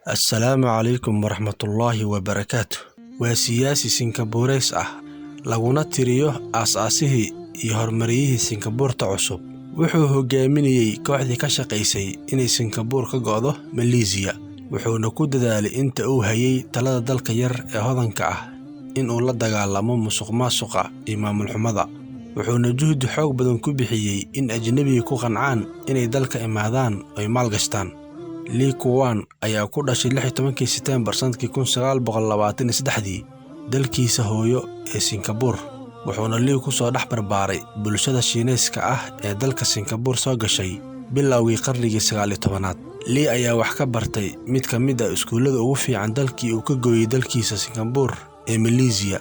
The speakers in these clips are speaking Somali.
السلام عليكم ورحمة الله وبركاته. وسياسي سنغابوريس laguna tiriyo aas-aasihii iyo horumariyihii Singapore cusub. Wuxuu hogaaminayay kooxdii ka shaqeysay inay Singapore ka go'do Malaysia. Wuxuuna ku dadaalay inta uu hayay talada dalka yar ee hodanka ah in uu la dagaalamo musuqmaasuqa iyo maamul xumada. Wuxuuna juhdi xoog badan ku bixiyay in ajnabiga ku qancaan inay dalka imaadaan oo maal gashtaan. Lee Kuan ayaa ku dhashay 16 September 1923 dalkiisa hooyo ee Singapore. Wuxuuna Lee ku soo dhex barbaaray bulshada Shiineyska ah ee dalka Singapore soo gashay bilowgii qarnigii 19aad. Lee ayaa wax ka bartay mid ka mid ah iskuulada ugu fiican dalkii uu ka gooyay dalkiisa Singapore ee Malaysia.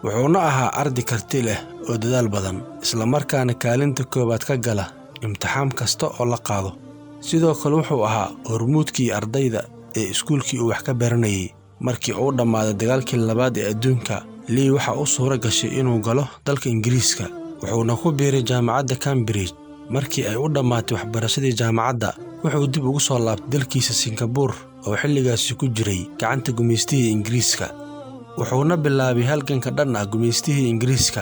Wuxuuna ahaa arday karti leh oo dadaal badan, isla markaana kaalinta koobaad ka gala imtixaan kasta oo la qaado. Sidoo kale wuxuu ahaa hormuudkii ardayda ee iskuulkii uu wax ka baranayay. Markii uu dhamaaday dagaalkii labaad ee adduunka, Lee waxa uu suura gashay inuu galo dalka Ingiriiska. Wuxuuna ku biiray jaamacadda Cambridge. Markii ay u dhamaatay waxbarashadii jaamacadda, wuxuu dib ugu soo laabtay dalkiisa Singapore oo xilligaas ku jiray gacanta gumeystihii Ingiriiska. Wuxuuna bilaabay halganka dhan ah gumeystihii Ingiriiska.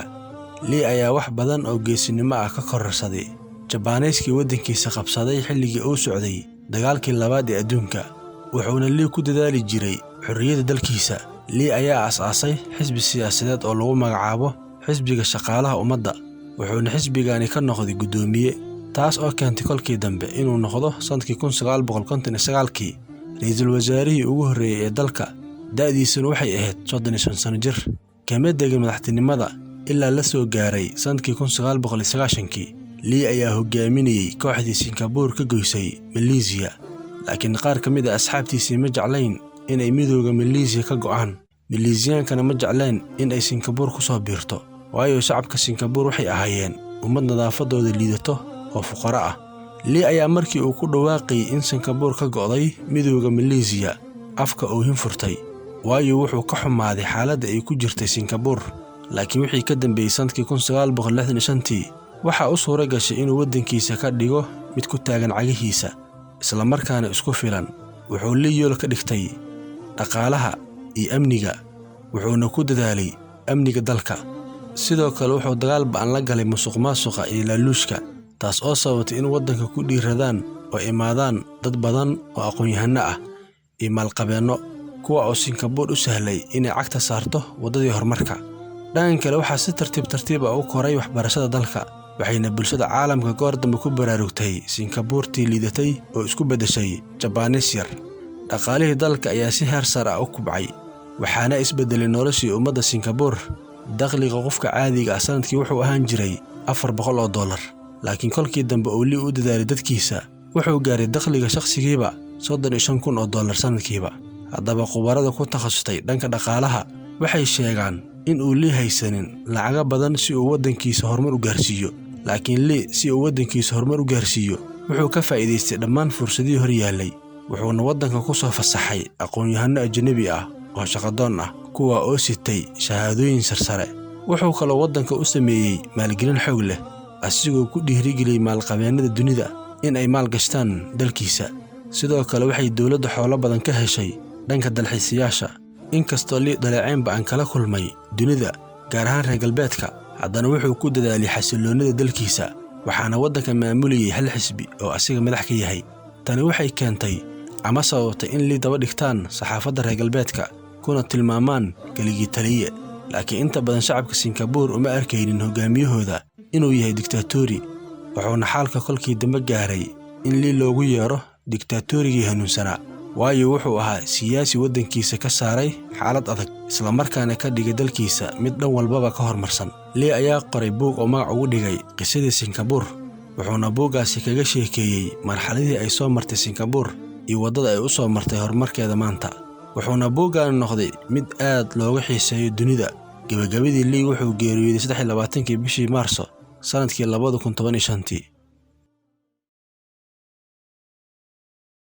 Lee ayaa wax badan oo geesinimo ah ka kororsaday Jabaaniiskii wadankiisa qabsaday xilligii uu socday dagaalkii labaad ee adduunka. Wuxuuna Lee ku dadaali jiray xorriyadda dalkiisa. Lee ayaa aasaasay xisbi siyaasadeed oo lagu magacaabo Xisbiga Shaqaalaha Ummadda. Wuxuuna xisbigani ka noqday gudoomiye, taas oo keentay kolkii dambe inuu noqdo sanadkii 1959 ra'iisul wasaarihii ugu horreeyay ee dalka. Da'diisuna waxay ahayd 35 sano jir. Kama degin madaxtinimada ilaa la soo gaaray sanadkii 1990. Lee ayaa hogaaminayay kooxdii Singapore ka goysay Malaysia, laakiin qaar ka mid ah asxaabtiisii ma jeclayn inay midowga Malaysia ka go'aan. Malaysiyankana ma jeclayn in ay Singapore ku soo biirto, waayo shacabka Singapore waxay ahaayeen ummad nadaafadooda liidato oo fuqara ah. Lee ayaa markii uu ku dhawaaqay in Singapore ka go'day midowga Malaysia afka uu hinfurtay, waayo wuxuu ka xumaaday xaaladda ay ku jirtay Singapore. Laakiin wixii ka dambeeyay sanadkii 1965 waxa uu suura gashay inuu wadankiisa ka dhigo mid ku taagan cagihiisa, isla markaana isku filan. Wuxuu Lee yool ka dhigtay dhaqaalaha iyo amniga. Wuxuuna ku dadaalay amniga dalka. Sidoo kale wuxuu dagaal ba'an la galay musuqmaasuqa iyo laaluushka, taas oo sababtay in wadanka ku dhiiradaan oo imaadaan dad badan oo aqoon-yahano ah iyo maalqabeeno, kuwa oo Singapore u sahlay inay cagta saarto wadadii horumarka. dhanka kale waxaa si tartiib ah u koray waxbarashada dalka, waxayna bulshada caalamka goor dambe ku baraarugtay Singapore tii liidatay oo isku bedeshay Jabaaniis yar. Dhaqaalihii dalka ayaa si heer sare ah u kubcay, waxaana isbedelay noloshii ummadda Singapore. Dakhliga qofka caadiga ah sanadkii wuxuu ahaan jiray $400, laakiin kolkii dambe uu Lee u dadaalay dadkiisa, wuxuu gaaray dakhliga shakhsigiiba $35,000 sanadkiiba. Haddaba khubarada ku takhasustay dhanka dhaqaalaha waxay sheegaan in uu Lee haysanin lacaga badan si uu wadankiisa horumar u gaarsiiyo. Laakiin Lee si uu wadankiisa horumar u gaarsiiyo wuxuu ka faa'iideystay dhammaan fursadihii hor yaallay. Wuxuuna wadanka ku soo fasaxay aqoon-yahano ajnabi ah oo shaqadoon ah, kuwa oo sitay shahaadooyin sarsare. Wuxuu kaloo wadanka u sameeyay maalgelin xoog leh, asigoo ku dhiirigeliyay maalqabeennada dunida in ay maal gashtaan dalkiisa. Sidoo kale waxay dawladda xoolo badan ka heshay dhanka dalxiisayaasha. Inkastoo Lee dhaleeceyn ba'an kala kulmay dunida, gaar ahaan reer galbeedka, haddana wuxuu ku dadaalay xasilloonida dalkiisa. Waxaana wadanka maamulayay hal xisbi oo asiga madax ka yahay. Tani waxay keentay ama sababtay in Lee daba dhigtaan saxaafadda reer galbeedka kuna tilmaamaan keligii taliye. Laakiin inta badan shacabka Singapore uma arkaynin hogaamiyahooda inuu yahay diktaatoori. Wuxuuna xaalka kolkii dambe gaaray in Lee loogu yeero diktaatoorigii hanuunsanaa, waayo wuxuu ahaa siyaasi wadankiisa ka saaray xaalad adag, isla markaana ka dhigay dalkiisa mid dhan walbaba ka hormarsan. Lee ayaa qoray buug oo magac ugu dhigay qisadii Singapore. wuxuuna buugaasi kaga sheekeeyay marxaladii ay soo martay Singapore iyo wadada ay u soo martay horumarkeeda maanta. wuxuuna buugaan noqday mid aad looga xiiseeyo dunida. gabagabadii Lee wuxuu geeriyooday 23 bishii Maarso sanadkii 2015.